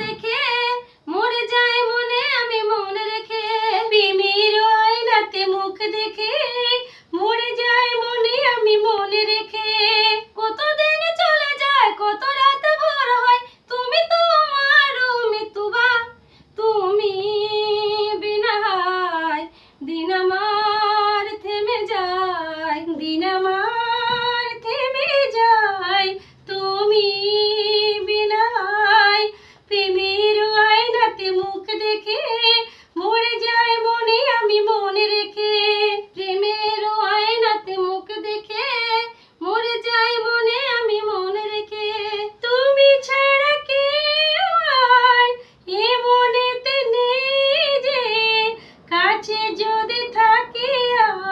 দেখে মরে যায় মনে আমি মনে রেখে প্রেমের আয়নাতে মুখ দেখে মরে যায় মনে আমি মনে রেখে কতদিন চলে যায় কত রাত ভোর হয় তুমি তো আমার মৃত্যুবা তুমি বিনা দিন আমার থেমে যায় দিন আমার থেমে যায় তুমি বিনা প্রেমের আয়নাতে মুখ দেখে মরে যায় মনে আমি মনে রেখে প্রেমের আয়নাতে মুখ দেখে মরে যায় মনে আমি মনে রেখে তুমি ছাড়া কেউ আর এ মনেতে নেই যে কাছে যদি থাকে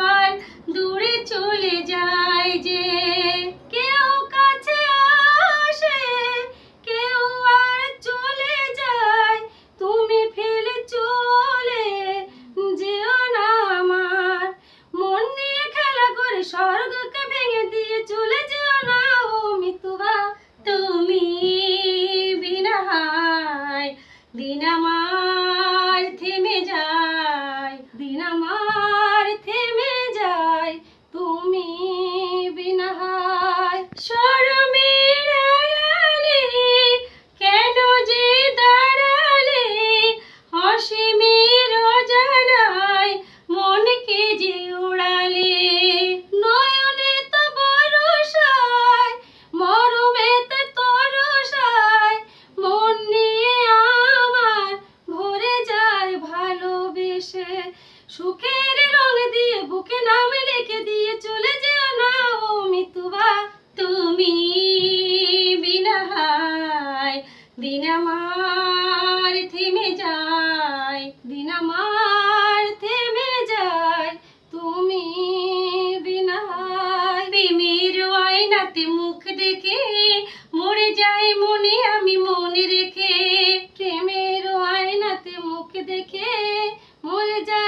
আর দূরে চলে যায় যে কেউ কাছে আসে কেউ আর চলে যায় তুমি ফেলে চলে যেও না আমার মন নিয়ে খেলা করে স্বর্গকে ভেঙে দিয়ে চলে যেও না ও মৃত্যুবা তুমি বিনা দিন আমার থেমে যায় দিন আমার থেমে যায় তুমি বিনা শরমের আড়ালে কেন যে দাঁড়ালে অসীমের অজানায় মনকে যে উড়ালে নয়নে তো বরসায় মরমেতে তরসায় মন নিয়ে আমার ভরে যায় ভালোবেসে সুখের রং দিয়ে বুকে নাম লিখে দিয়ে চলে যেও না ও মৃত্যুবা তুমি বিনা দিন আমার থেমে যায় দিন আমার থেমে যায় তুমি বিনা প্রেমের আয়নাতে মুখ দেখে মরে যায় মনে আমি মনে রেখে প্রেমের আয়নাতে মুখ দেখে মরে যায়